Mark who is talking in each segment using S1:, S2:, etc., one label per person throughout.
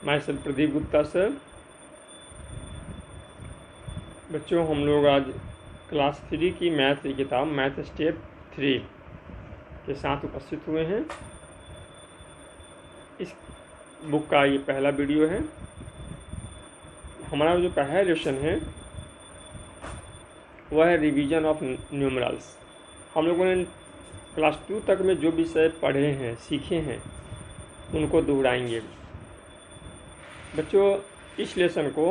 S1: My self Pradeep Gupta sir. बच्चों हम लोग आज क्लास 3 की मैथ की किताब मैथ स्टेप 3 के साथ उपस्थित हुए हैं। इस बुक का ये पहला वीडियो है। हमारा जो पहला लेसन है वह है रिवीजन ऑफ न्यूमरल्स। हम लोगों ने क्लास 2 तक में जो विषय पढ़े हैं, सीखे हैं, उनको दोहराएंगे। बच्चों इस लेसन को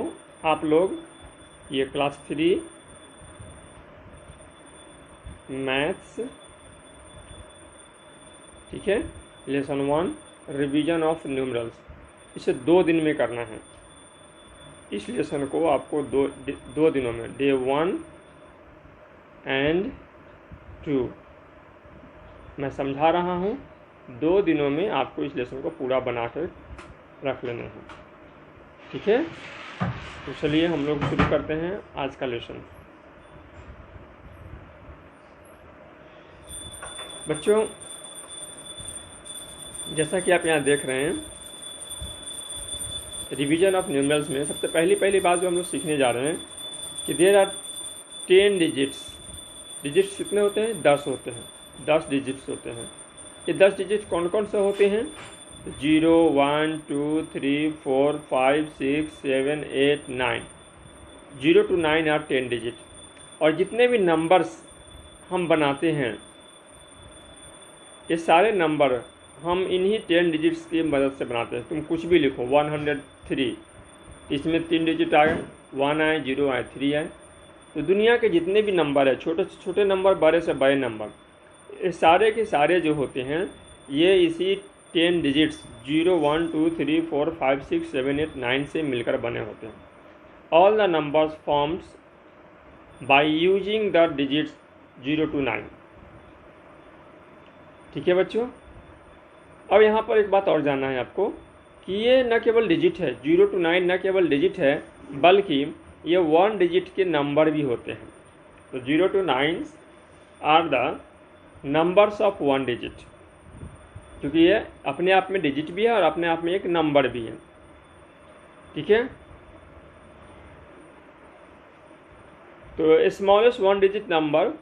S1: आप लोग ये क्लास 3 मैथ्स, ठीक है, लेसन 1 रिवीजन ऑफ न्यूमरल्स, इसे 2 दिन में करना है। इस लेसन को आपको दो दिनों में, डे 1 एंड 2, मैं समझा रहा हूँ, 2 दिनों में आपको इस लेसन को पूरा बना कर रख लेना है, ठीक है। तो चलिए हम लोग शुरू करते हैं आज का लेसन। बच्चों जैसा कि आप यहाँ देख रहे हैं, रिवीजन ऑफ न्यूमरल्स में सबसे पहली बात जो हम लोग सीखने जा रहे हैं कि देयर आर 10 डिजिट्स। डिजिट्स कितने होते हैं? 10 होते हैं। 10 डिजिट्स होते हैं। ये 10 डिजिट कौन कौन से होते हैं? 0, 1, 2, 3, 4, 5, 6, 7, 8, 9। 0 to 9 आर 10 डिजिट। और जितने भी नंबर्स हम बनाते हैं, ये सारे नंबर हम इन्हीं 10 डिजिट्स की मदद से बनाते हैं। तुम कुछ भी लिखो, 103, इसमें 3 डिजिट आए, 1 आए, 0 आए, 3 आए। तो दुनिया के जितने भी नंबर है, छोटे से छोटे नंबर, बड़े से बड़े नंबर, ये सारे के सारे जो होते हैं ये इसी 10 डिजिट्स 0, 1, 2, 3, 4, 5, 6, 7, 8, 9 से मिलकर बने होते हैं। All the numbers forms by using the digits 0 to 9, ठीक है बच्चों। अब यहाँ पर एक बात और जानना है आपको कि ये न केवल डिजिट है, 0 to 9 न केवल डिजिट है, बल्कि ये 1 डिजिट के नंबर भी होते हैं। तो 0 to 9 are the numbers of 1 digit, क्योंकि ये अपने आप में डिजिट भी है और अपने आप में एक नंबर भी है, ठीक है। तो smallest 1 digit number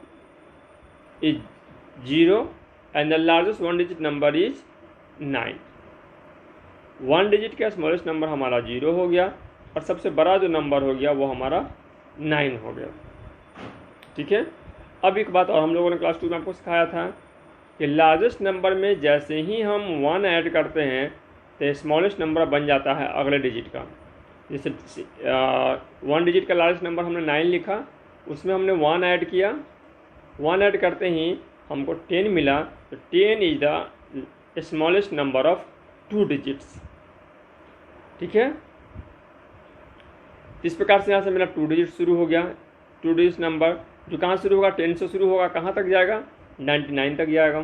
S1: is 0 and the largest 1 digit number is 9। 1 digit का स्मॉलेस्ट नंबर हमारा 0 हो गया और सबसे बड़ा जो नंबर हो गया वो हमारा 9 हो गया, ठीक है। अब एक बात और हम लोगों ने क्लास 2 में आपको सिखाया था कि लार्जेस्ट नंबर में जैसे ही हम 1 ऐड करते हैं तो स्मॉलेस्ट नंबर बन जाता है अगले डिजिट का। जैसे 1 डिजिट का लार्जेस्ट नंबर हमने 9 लिखा, उसमें हमने 1 ऐड किया, 1 ऐड करते ही हमको 10 मिला। तो 10 is the smallest number of 2 digits, ठीक है। इस प्रकार से यहाँ से मेरा 2 डिजिट शुरू हो गया। 2 डिजिट नंबर जो कहाँ शुरू होगा? 10 से शुरू होगा, कहाँ तक जाएगा? 99 तक जाएगा।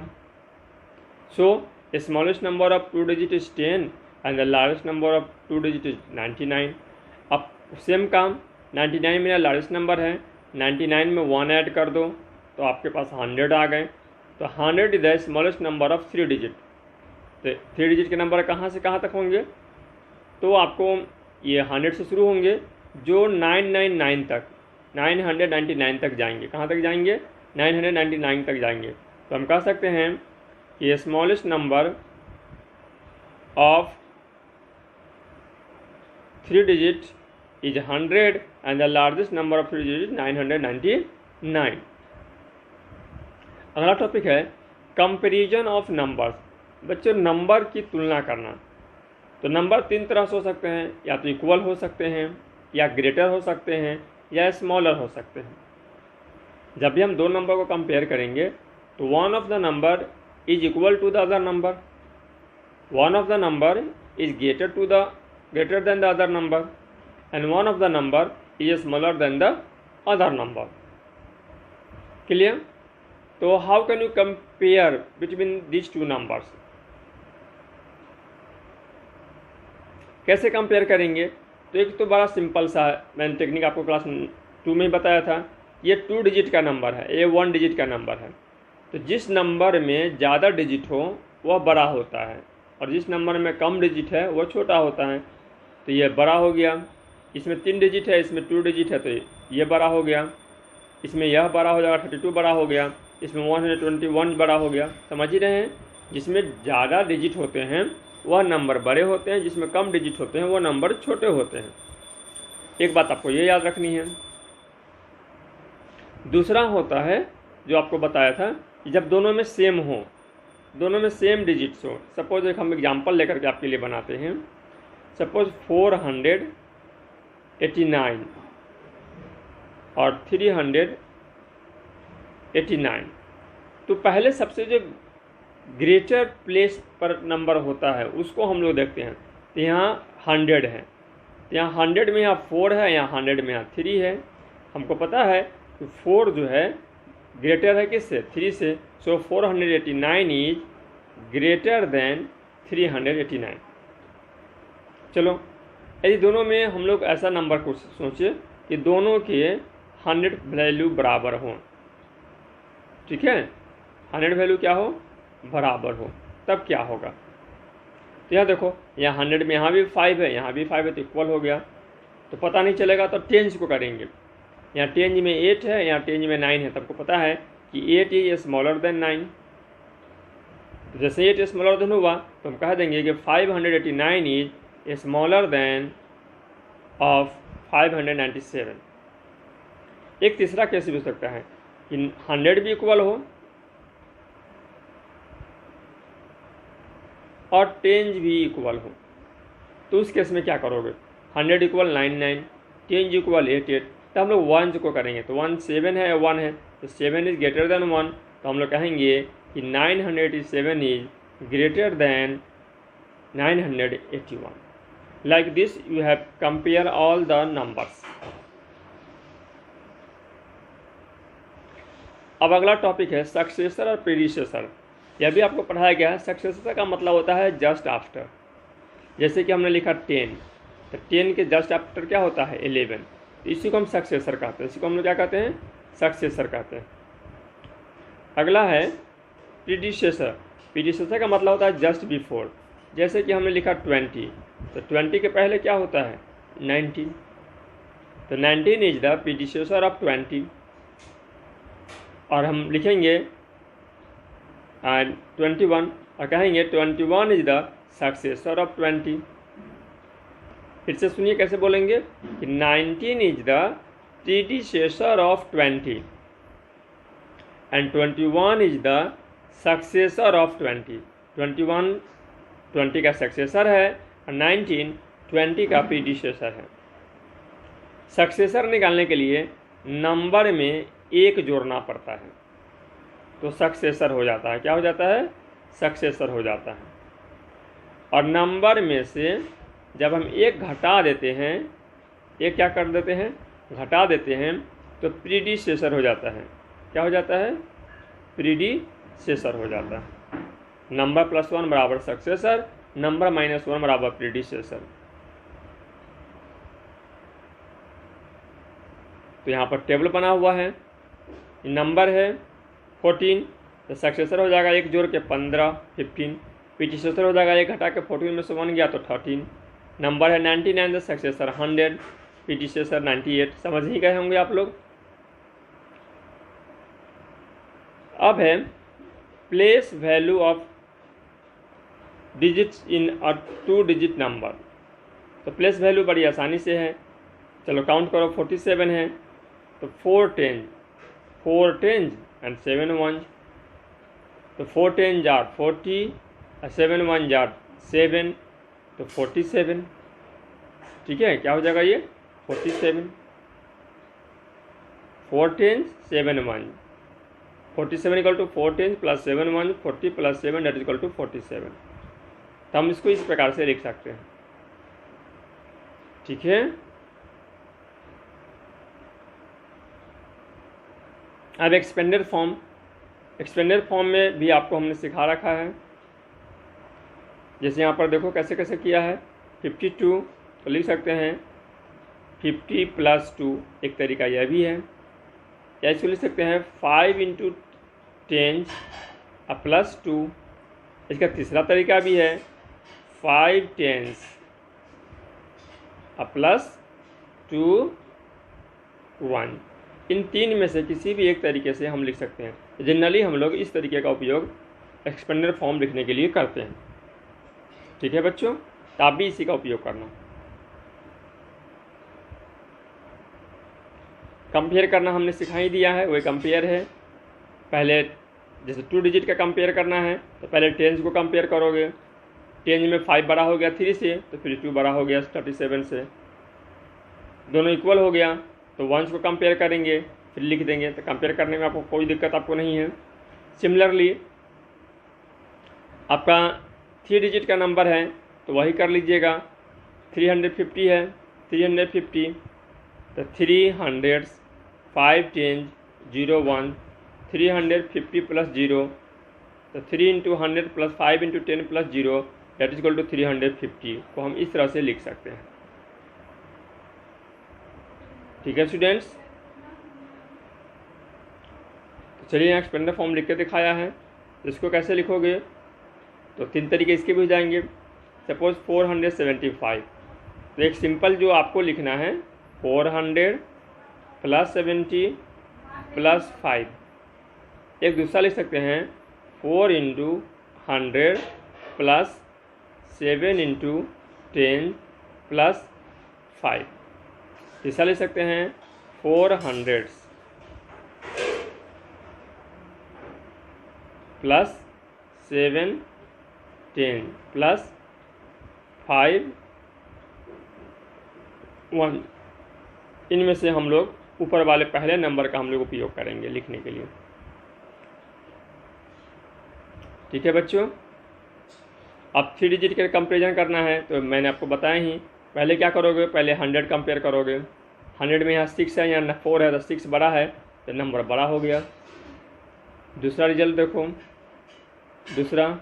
S1: सो smallest number of 2 digit is 10 and the largest number of 2 digit is 99। अब सेम काम, 99 मेरा लार्जेस्ट नंबर है, 99 में 1 ऐड कर दो तो आपके पास 100 आ गए। तो 100 is the smallest number of 3 digit. तो 3 डिजिट के नंबर कहाँ से कहाँ तक होंगे? तो आपको ये 100 से शुरू होंगे जो 999 तक, 999 तक जाएंगे। कहाँ तक जाएंगे? 999 तक जाएंगे। तो हम कह सकते हैं कि smallest number of 3 digit is 100 and the largest number of 3 digit 999। अगला टॉपिक है कंपैरिजन ऑफ नंबर्स। बच्चों नंबर की तुलना करना। तो नंबर 3 तरह से हो सकते हैं, या तो इक्वल हो सकते हैं, या ग्रेटर हो सकते हैं, या स्मॉलर हो सकते हैं। जब भी हम 2 नंबर को कंपेयर करेंगे तो one of the number is equal to the other number, one of the number is greater than the other number, and one of the number is smaller than the other number. Clear? तो how can you compare between these 2 numbers? कैसे compare करेंगे? तो एक तो बड़ा simple सा है, मैंने टेक्निक आपको क्लास 2 में बताया था। ये 2 डिजिट का नंबर है, ये 1 डिजिट का नंबर है। तो जिस नंबर में ज़्यादा डिजिट हो वह बड़ा होता है और जिस नंबर में कम डिजिट है वह छोटा होता है। तो ये बड़ा हो गया, इसमें 3 डिजिट है, इसमें 2 डिजिट है, तो ये बड़ा हो गया, इसमें यह बड़ा हो जाएगा, 32 बड़ा हो गया, इसमें 121 बड़ा हो गया। समझ ही रहे हैं, जिसमें ज़्यादा डिजिट होते हैं वह नंबर बड़े होते हैं, जिसमें कम डिजिट होते हैं वह नंबर छोटे होते हैं। एक बात आपको ये याद रखनी है। दूसरा होता है जो आपको बताया था कि जब दोनों में सेम हो, दोनों में सेम डिजिट्स हो। सपोज एक हम एग्जांपल लेकर के आपके लिए बनाते हैं। सपोज 489 और 389, तो पहले सबसे जो ग्रेटर प्लेस पर नंबर होता है उसको हम लोग देखते हैं। तो यहाँ 100 है, तो यहाँ 100 में यहाँ 4 है, यहाँ 100 में यहाँ 3 है। हमको पता है कि 4 जो है ग्रेटर है किससे, 3 से। सो 489 इज ग्रेटर देन 389। चलो, यदि दोनों में हम लोग ऐसा नंबर को सोचे कि दोनों के 100 वैल्यू बराबर हों, ठीक है, 100 वैल्यू क्या हो, बराबर हो, तब क्या होगा। तो यहाँ देखो, यहाँ 100 में यहाँ भी 5 है, यहाँ भी 5 है, तो इक्वल हो गया। तो पता नहीं चलेगा तो 10 को करेंगे। यहाँ 10 में 8 है, यहाँ 10 में 9 है, तो आपको पता है कि 8 इज स्मॉलर देन 9। तो जैसे 8 स्मॉलर देन हुआ तो हम कह देंगे कि 589 इज स्मॉलर देन ऑफ 597। एक तीसरा केस भी हो सकता है कि 100 भी इक्वल हो और 10 भी इक्वल हो। तो उस केस में क्या करोगे, 100 इक्वल 99, 10 इक्वल 88, तो हम लोग 1 को करेंगे। तो 1 7 है, 1 है, तो 7 इज ग्रेटर देन 1, तो हम लोग कहेंगे कि 987 is greater then 981। Like this you have compare all the numbers. अब अगला टॉपिक है सक्सेसर और प्रीडिसेसर। यह भी आपको पढ़ाया गया है। सक्सेसर का मतलब होता है जस्ट आफ्टर। जैसे कि हमने लिखा 10, तो 10 के जस्ट आफ्टर क्या होता है, 11, तो इसी को हम सक्सेसर कहते हैं। इसी को हम लोग क्या कहते हैं, सक्सेसर कहते हैं। अगला है प्रीडिसेसर। प्रीडिसेसर का मतलब होता है जस्ट बिफोर। जैसे कि हमने लिखा 20, तो 20 के पहले क्या होता है, 19, तो 19 इज द प्रीडिसेसर ऑफ 20। और हम लिखेंगे 21 और कहेंगे 21 इज द सक्सेसर ऑफ 20। फिर से सुनिए कैसे बोलेंगे कि 19 is the predecessor of 20 and 21 is the successor of 20। 21 20 का सक्सेसर है और 19 20 का प्रीडिसेसर है। सक्सेसर निकालने के लिए नंबर में 1 जोड़ना पड़ता है तो सक्सेसर हो जाता है। क्या हो जाता है, सक्सेसर हो जाता है। और नंबर में से जब हम 1 घटा देते हैं, एक क्या कर देते हैं, घटा देते हैं, तो प्रीडिसेसर हो जाता है। क्या हो जाता है, प्रीडिसेसर हो जाता है। नंबर +1 बराबर सक्सेसर, नंबर -1 बराबर प्रीडिसेसर। तो यहाँ पर टेबल बना हुआ है। नंबर है 14, तो सक्सेसर हो जाएगा 1 जोड़ के 15 15, प्रीडिसेसर हो जाएगा 1 घटा के 14 में से 1 गया तो 13। नंबर है 99, तो सक्सेसर 100, प्रीडिसेसर 98। समझ ही गए होंगे आप लोग। अब है place value of digits in a 2 digit number. तो प्लेस वैल्यू बड़ी आसानी से है। चलो काउंट करो, 47 है, तो 4 10 एंड 7 1, तो 4 10 जार 40 और 7 1 जार 7, तो 47। ठीक है, क्या हो जाएगा ये 47। 4 10 7 1, 47 equal to 4 10 + 7 1, 40 + 7 that is equal to 47। तो हम इसको इस प्रकार से लिख सकते हैं। ठीक है, अब एक्सपेंडेड फॉर्म में भी आपको हमने सिखा रखा है। जैसे यहाँ पर देखो कैसे कैसे किया है। 52 तो लिख सकते हैं 50 + 2, एक तरीका यह भी है। या इसको लिख सकते हैं 5 × 10 + 2। इसका तीसरा तरीका भी है 5 10 +2 1। इन तीन में से किसी भी एक तरीके से हम लिख सकते हैं। जनरली हम लोग इस तरीके का उपयोग एक्सपेंडेड फॉर्म लिखने के लिए करते हैं। ठीक है बच्चों, तो आप भी इसी का उपयोग करना। कंपेयर करना हमने सिखा ही दिया है, वही कंपेयर है। पहले जैसे 2 डिजिट का कंपेयर करना है तो पहले टेंस को कंपेयर करोगे। 10 में 5 बड़ा हो गया 3 से, तो फिर 2 बड़ा हो गया 37 से। दोनों इक्वल हो गया तो वंस को कंपेयर करेंगे, फिर लिख देंगे। तो कंपेयर करने में आपको कोई दिक्कत आपको नहीं है। सिमिलरली आपका 3 डिजिट का नंबर है तो वही कर लीजिएगा। 350 है, 350 तो 300 5 10 0 1 350 + 0 तो 3 × 100 + 5 × 10 + 0 दैट इज इक्वल टू 350 को हम इस तरह से लिख सकते हैं। ठीक है स्टूडेंट्स, तो चलिए यहाँ एक्सपेंडेड फॉर्म लिख के दिखाया है। इसको कैसे लिखोगे तो 3 तरीके इसके भी हो जाएंगे। सपोज 475, तो एक सिंपल जो आपको लिखना है 400 + 70 + 5। एक दूसरा लिख सकते हैं 4 × 100 + 7 × 10 + 5। तीसरा लिख सकते हैं 400 + 7 10 + 5 1। इनमें से हम लोग ऊपर वाले पहले नंबर का हम लोग उपयोग करेंगे लिखने के लिए। ठीक है बच्चों, अब 3 डिजिट का कंपेरिजन करना है तो मैंने आपको बताया ही। पहले क्या करोगे, पहले 100 कंपेयर करोगे। 100 में यहाँ 6 है, यहाँ 4 है, तो 6 बड़ा है तो नंबर बड़ा हो गया। दूसरा रिजल्ट देखो, दूसरा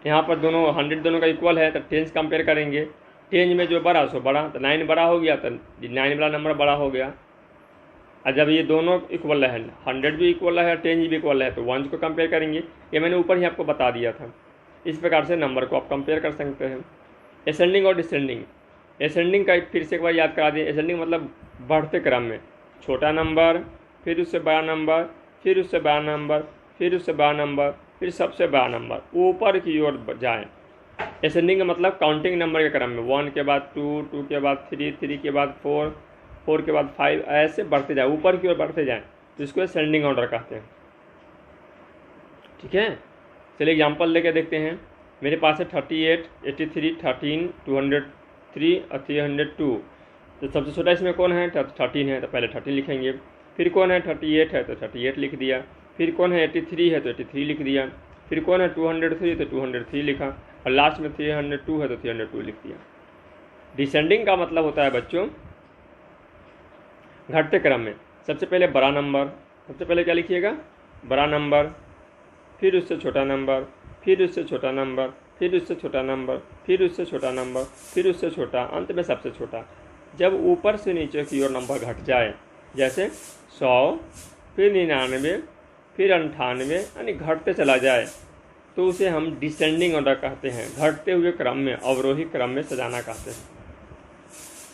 S1: यहाँ पर दोनों 100 दोनों का इक्वल है तो 10 कंपेयर करेंगे। 10 में जो बड़ा सो बड़ा, तो 9 बड़ा हो गया तो 9 वाला नंबर बड़ा हो गया। और जब ये दोनों इक्वल है, 100 भी इक्वल है 10 भी इक्वल है, तो 1 को कंपेयर करेंगे। ये मैंने ऊपर ही आपको बता दिया था। इस प्रकार से नंबर को आप कंपेयर कर सकते हैं। असेंडिंग और डिसेंडिंग। असेंडिंग का फिर से एक बार याद करा दें। असेंडिंग मतलब बढ़ते क्रम में, छोटा नंबर, फिर उससे बड़ा नंबर, फिर उससे बड़ा नंबर, फिर उससे बड़ा नंबर, फिर सबसे बड़ा नंबर, ऊपर की ओर जाएं। असेंडिंग का मतलब काउंटिंग नंबर के क्रम में, 1 के बाद 2, 2 के बाद 3, 3 के बाद 4, 4 के बाद 5, ऐसे बढ़ते जाए, ऊपर की ओर बढ़ते जाएं, तो इसको असेंडिंग ऑर्डर कहते हैं। ठीक है, चलिए एग्जाम्पल लेके देखते हैं। मेरे पास है 38, 83, 13, 203 और 302। तो सबसे छोटा इसमें कौन है, 13 है, तो पहले 13 लिखेंगे। फिर कौन है 38 है तो 38 लिख दिया। फिर कौन है 83 है तो 83 लिख दिया। फिर कौन है 203 तो 203 लिखा। और लास्ट में 302 है तो 302 लिख दिया। डिसेंडिंग का मतलब होता है बच्चों घटते क्रम में। सबसे पहले बड़ा नंबर, सबसे पहले क्या लिखिएगा, बड़ा नंबर, फिर उससे छोटा नंबर, फिर उससे छोटा नंबर, फिर उससे छोटा नंबर, फिर उससे छोटा नंबर, फिर उससे छोटा, अंत में सबसे छोटा। जब ऊपर से नीचे की ओर नंबर घट जाए, जैसे 100, फिर 99, फिर 98, यानी घटते चला जाए, तो उसे हम डिसेंडिंग ऑर्डर कहते हैं। घटते हुए क्रम में, अवरोही क्रम में सजाना कहते हैं।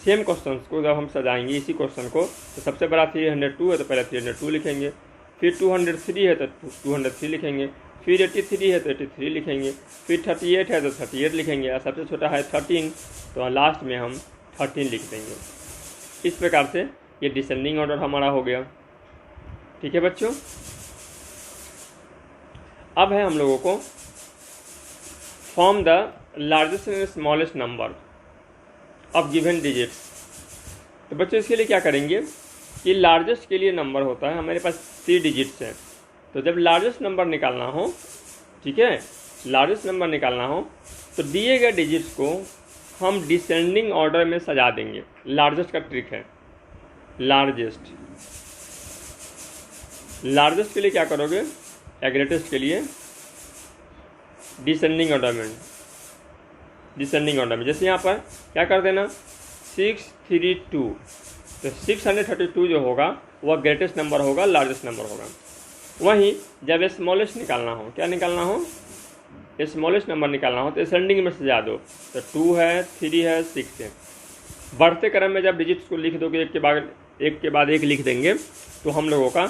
S1: सेम क्वेश्चन को जब हम सजाएंगे इसी क्वेश्चन को, तो सबसे बड़ा 302 है तो पहले 302 लिखेंगे। फिर 203 है तो 203 लिखेंगे। फिर 83 है तो 83 लिखेंगे। फिर 38 है तो 38 लिखेंगे। और सबसे छोटा है 13, तो लास्ट में हम 13 लिख देंगे। इस प्रकार से ये डिसेंडिंग ऑर्डर हमारा हो गया। ठीक है बच्चों, अब है हम लोगों को form the largest and smallest number of given digits. तो बच्चों इसके लिए क्या करेंगे, ये लार्जेस्ट के लिए नंबर होता है, हमारे पास 3 डिजिट्स हैं। तो जब लार्जेस्ट नंबर निकालना हो, ठीक है, लार्जेस्ट नंबर निकालना हो, तो दिए गए डिजिट्स को हम डिसेंडिंग ऑर्डर में सजा देंगे। लार्जेस्ट का ट्रिक है। लार्जेस्ट के लिए क्या करोगे, ग्रेटेस्ट के लिए डिसेंडिंग ऑर्डर में, जैसे यहाँ पर क्या कर देना 632, तो 632 जो होगा वह ग्रेटेस्ट नंबर होगा, लार्जेस्ट नंबर होगा। वहीं जब स्मॉलेस्ट निकालना हो, क्या निकालना हो, स्मॉलेस्ट नंबर निकालना हो तो असेंडिंग में सजा दो। तो 2 है, 3 है, 6 है। बढ़ते क्रम में जब डिजिट्स को लिख दोगे एक के बाद एक लिख देंगे तो हम लोगों का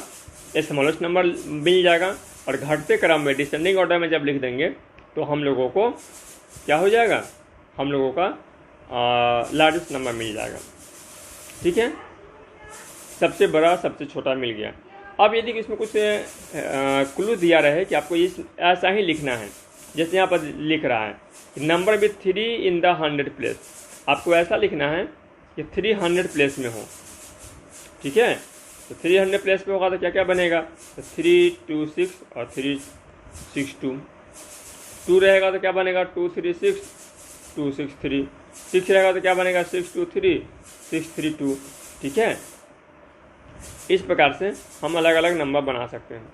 S1: स्मॉलेस्ट नंबर मिल जाएगा। और घटते क्रम में डिसेंडिंग ऑर्डर में जब लिख देंगे तो हम लोगों को क्या हो जाएगा, हम लोगों का लार्जेस्ट नंबर मिल जाएगा। ठीक है, सबसे बड़ा सबसे छोटा मिल गया। अब यदि इसमें कुछ क्लू दिया रहे कि आपको इस ऐसा ही लिखना है, जैसे यहाँ पर लिख रहा है number with 3 in the 100 place, आपको ऐसा लिखना है कि 300 प्लेस में हो। ठीक है, तो 300 प्लेस पे होगा तो क्या क्या बनेगा, तो 3 2 6 और 3 6 2, 2 रहेगा तो क्या बनेगा 2 3 6 2 6 3, 6 रहेगा तो क्या बनेगा 6 2 3 6 3 2। ठीक है, इस प्रकार से हम अलग अलग नंबर बना सकते हैं।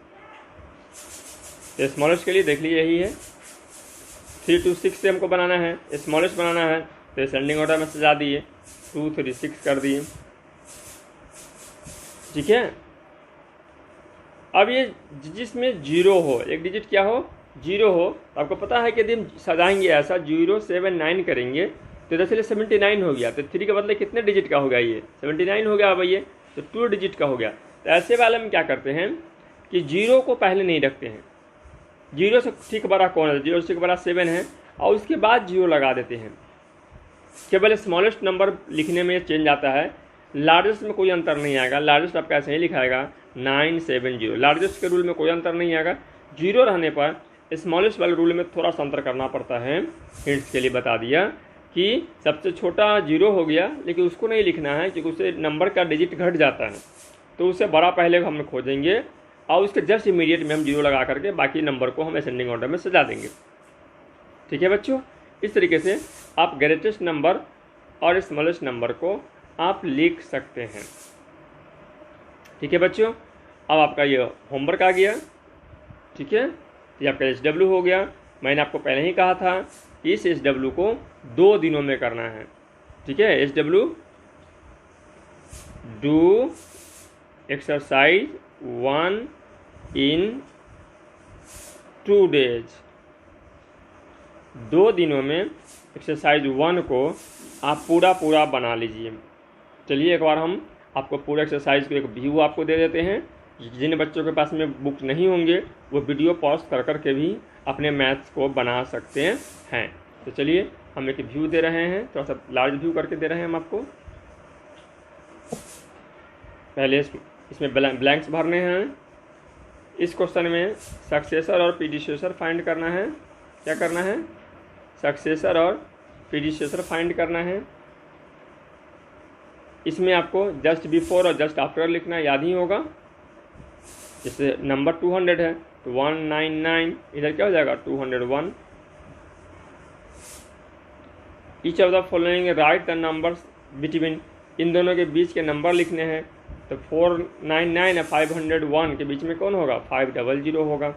S1: तो स्मॉलेस्ट के लिए देख लीजिए यही है, 3 2 6 से हमको बनाना है, स्मॉलेस्ट बनाना है तो असेंडिंग ऑर्डर में सजा दिए, 2 3 6 कर दिए। ठीक है, अब ये जिसमें 0 हो, एक डिजिट क्या हो 0 हो, तो आपको पता है कि यदि हम सजाएंगे ऐसा 0 7 9 करेंगे तो दरअसल 79 हो गया। तो 3 के बदले कितने डिजिट का हो गया, ये 79 हो गया भैया, तो 2 डिजिट का हो गया। तो ऐसे वाले में क्या करते हैं कि 0 को पहले नहीं रखते हैं, 0 से ठीक बड़ा कौन है, 0 से बड़ा 7 है, और उसके बाद 0 लगा देते हैं। केवल स्मॉलेस्ट नंबर लिखने में चेंज आता है, लार्जेस्ट में कोई अंतर नहीं आएगा। लार्जेस्ट आपका ऐसे ही लिखाएगा 970, लार्जेस्ट के रूल में कोई अंतर नहीं आएगा। 0 रहने पर स्मॉलेस्ट वाले रूल में थोड़ा सा अंतर करना पड़ता है। हिंट्स के लिए बता दिया कि सबसे छोटा 0 हो गया, लेकिन उसको नहीं लिखना है क्योंकि उससे नंबर का डिजिट घट जाता है, तो उससे बड़ा पहले हम खोजेंगे और उसके जस्ट इमीडिएट में हम 0 लगा करके बाकी नंबर को हम असेंडिंग ऑर्डर में सजा देंगे। ठीक है बच्चों, इस तरीके से आप ग्रेटेस्ट नंबर और स्मॉलेस्ट नंबर को आप लिख सकते हैं। ठीक है बच्चों, अब आपका ये होमवर्क आ गया। ठीक है, ये आपका SW हो गया। मैंने आपको पहले ही कहा था कि इस SW को 2 दिनों में करना है। ठीक है, SW do exercise 1 in 2 days, 2 दिनों में एक्सरसाइज 1 को आप पूरा बना लीजिए। चलिए एक बार हम आपको पूरा एक्सरसाइज को एक व्यू आपको दे देते हैं। जिन बच्चों के पास में बुक नहीं होंगे वो वीडियो पॉज कर कर के भी अपने मैथ्स को बना सकते हैं। तो चलिए हम एक व्यू दे रहे हैं, थोड़ा सा लार्ज व्यू करके दे रहे हैं हम आपको। पहले इसमें ब्लैंक्स भरने हैं। इस क्वेश्चन में सक्सेसर और प्रीडिसेसर फाइंड करना है। क्या करना है, सक्सेसर और प्रीडिसेसर फाइंड करना है। इसमें आपको जस्ट बिफोर और जस्ट आफ्टर लिखना याद ही होगा। जैसे नंबर 200 है तो 199, इधर क्या हो जाएगा 201। Each of the following write the numbers between, इन दोनों के बीच के नंबर लिखने हैं। तो 499 और 501 के बीच में कौन होगा, 500 होगा।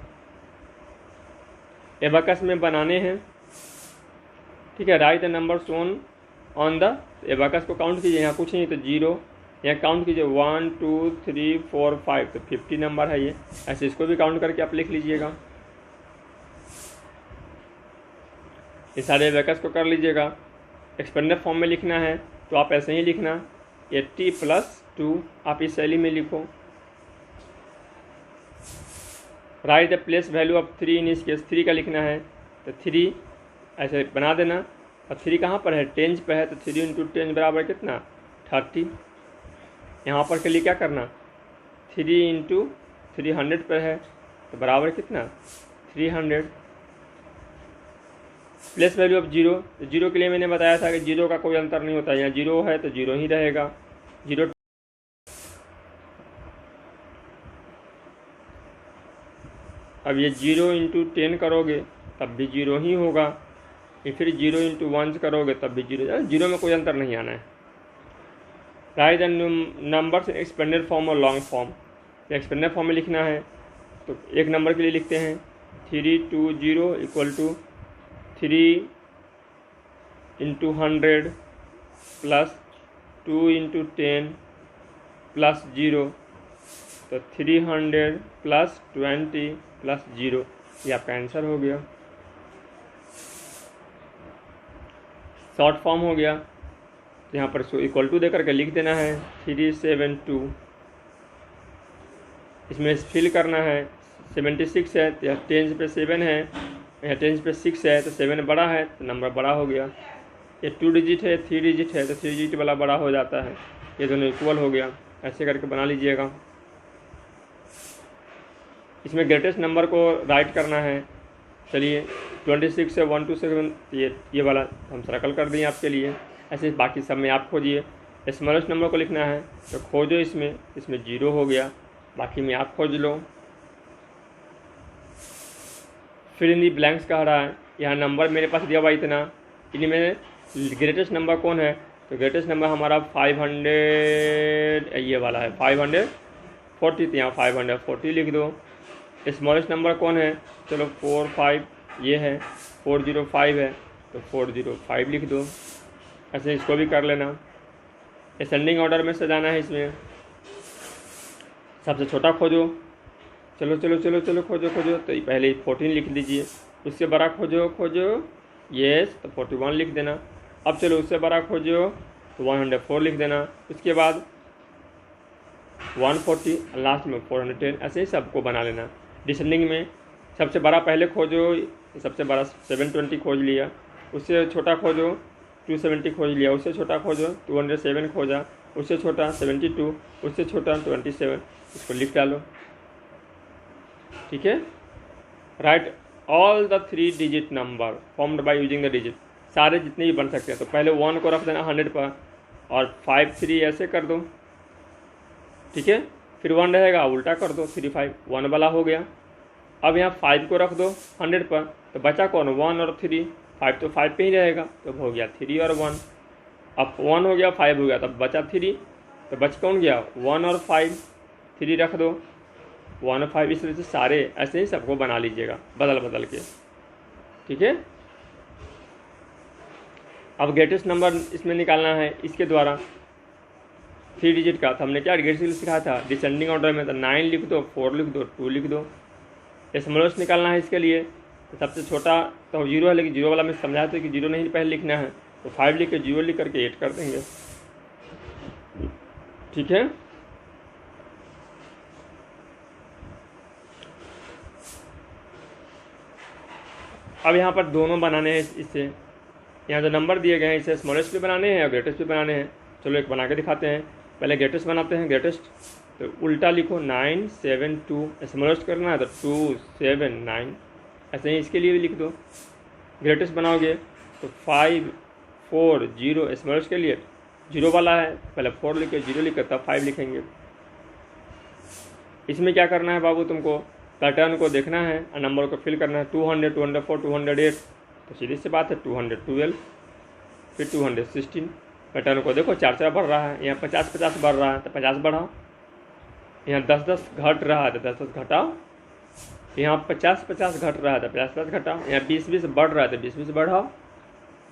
S1: एबाकस में बनाने हैं। ठीक है, right the number shown on the, abacus को काउंट कीजिए, यहाँ कुछ नहीं तो 0, यहाँ काउंट कीजिए 1 2 3 4 5, तो 50 नंबर है ये। ऐसे इसको भी काउंट करके आप लिख लीजिएगा। ये सारे एबाकस को कर लीजिएगा। एक्सपेंडेड फॉर्म में लिखना है तो आप ऐसे ही लिखना 80 + 2, आप इस शैली में लिखो। Right the place value of 3 इन इस केस, 3 का लिखना है तो 3 ऐसे बना देना। और 3 कहाँ पर है, 10 पे है, तो 3 × 10 बराबर कितना 30। यहाँ पर के लिए क्या करना, 3 × 300 पर है तो बराबर कितना 300। प्लेस वैल्यू ऑफ 0, तो 0 के लिए मैंने बताया था कि 0 का कोई अंतर नहीं होता, यहाँ 0 है तो 0 ही रहेगा। 0 अब ये 0 × 10 करोगे तब भी 0 ही होगा, ये फिर 0 × 1 करोगे तब भी 0 में कोई अंतर नहीं आना है। Right the numbers in expanded form और लॉन्ग फॉर्म, एक्सपेंडेड फॉर्म में लिखना है तो एक नंबर के लिए लिखते हैं 320 = 3 × 100 + 2 × 10 + 0, तो 300 + 20 + 0, ये आपका आंसर हो गया। शॉर्ट फॉर्म हो गया, तो यहाँ पर इसको इक्वल टू दे करके लिख देना है 372। इसमें फिल करना है 76 है तो 10 पे 7 है, यहाँ 10 पे 6 है तो 7 बड़ा है तो नंबर बड़ा हो गया। ये 2 डिजिट है 3 डिजिट है तो 3 डिजिट वाला बड़ा हो जाता है। ये दोनों इक्वल हो गया, ऐसे करके बना लीजिएगा। इसमें ग्रेटेस्ट नंबर को राइट करना है। चलिए 26 से 1 to 7 ये वाला हम सर्कल कर दिए आपके लिए। ऐसे बाकी सब में आप खोजिए। स्मॉलेस्ट नंबर को लिखना है तो खोजो, इसमें 0 हो गया, बाकी में आप खोज लो। फिर इन दी ब्लैंक्स कह रहा है, यहाँ नंबर मेरे पास दिया हुआ इतना, इन्हीं में ग्रेटेस्ट नंबर कौन है, तो ग्रेटेस्ट नंबर हमारा 500 ये वाला है 540, तो यहाँ 540 लिख दो। स्मॉलेस्ट नंबर कौन है, चलो 45 ये है, 405 है तो 405 लिख दो। ऐसे इसको भी कर लेना। असेंडिंग ऑर्डर में सजाना है। इसमें सबसे छोटा खोजो, चलो खोजो तो पहले 14 लिख दीजिए। उससे बड़ा खोजो यस तो 41 लिख देना। अब चलो उससे बड़ा खोजो तो 104 लिख देना। उसके बाद 140, लास्ट में 410। ऐसे ही सबको बना लेना। डिसेंडिंग में सबसे बड़ा पहले खोजो, सबसे बड़ा 720 खोज लिया, उससे छोटा खोजो 270 खोज लिया, उससे छोटा खोजो 207 खोजा, उससे छोटा 72, उससे छोटा 27। इसको लिख डालो, ठीक है। Right all the 3 digit number formed by using the digit, सारे जितने भी बन सकते हैं। तो पहले 1 को रख देना 100 पर और 5 3 ऐसे कर दो, ठीक है। फिर 1 रहेगा, उल्टा कर दो 3 5, 1 वाला हो गया। अब यहाँ 5 को रख दो 100 पर, तो बचा कौन 1 और 3, 5 तो 5 पे ही रहेगा, तो हो गया 3 और 1। अब 1 हो गया 5 हो गया, तब बचा 3, तो बच कौन गया 1 और 5, 3 रख दो 1 और 5। इस तरह से सारे ऐसे ही सबको बना लीजिएगा बदल के, ठीक है। अब ग्रेटेस्ट नंबर इसमें निकालना है इसके द्वारा 3 डिजिट का। तो हमने क्या ग्रेटेस्ट सिखाया था डिसेंडिंग ऑर्डर में, तो 9 लिख दो, 4 लिख दो, 2 लिख दो। स्मॉलेस्ट निकालना है इसके लिए, तो सबसे छोटा तो 0 है, लेकिन 0 वाला में समझाया था कि 0 नहीं पहले लिखना है, तो 5 लिख के 0 लिख करके 8 कर देंगे, ठीक है। अब यहाँ पर दोनों बनाने हैं। इससे यहाँ जो नंबर दिए गए हैं इसे स्मॉलेस्ट भी बनाने हैं और ग्रेटेस्ट भी बनाने हैं। चलो एक बना के दिखाते हैं। पहले ग्रेटेस्ट बनाते हैं। ग्रेटेस्ट तो उल्टा लिखो 9 7 2, स्मॉलेस्ट करना है तो 2 7 9, ऐसे ही इसके लिए भी लिख दो। ग्रेटेस्ट बनाओगे तो 5 4 0, स्मॉलेस्ट के लिए 0 वाला है, पहले 4 लिखे 0 लिखे तब 5 लिखेंगे। इसमें क्या करना है बाबू, तुमको पैटर्न को देखना है और नंबर को फिल करना है। 200 204 208, तो सीधी सी बात है 212, फिर 216। पैटर्न को देखो 4 बढ़ रहा है, यहाँ 50 बढ़ रहा है तो 50 बढ़ाओ, यहाँ 10 घट रहा है तो 10 घटाओ, यहाँ 50 घट रहा है तो 50 घटाओ, यहाँ 20 बढ़ रहा है तो 20 बढ़ाओ,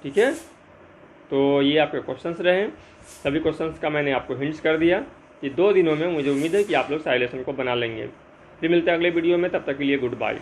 S1: ठीक है। तो ये आपके क्वेश्चंस रहे। सभी क्वेश्चंस का मैंने आपको हिंट्स कर दिया कि 2 दिनों में मुझे उम्मीद है कि आप लोग साइलेशन को बना लेंगे। फिर मिलते हैं अगले वीडियो में, तब तक के लिए गुड बाय।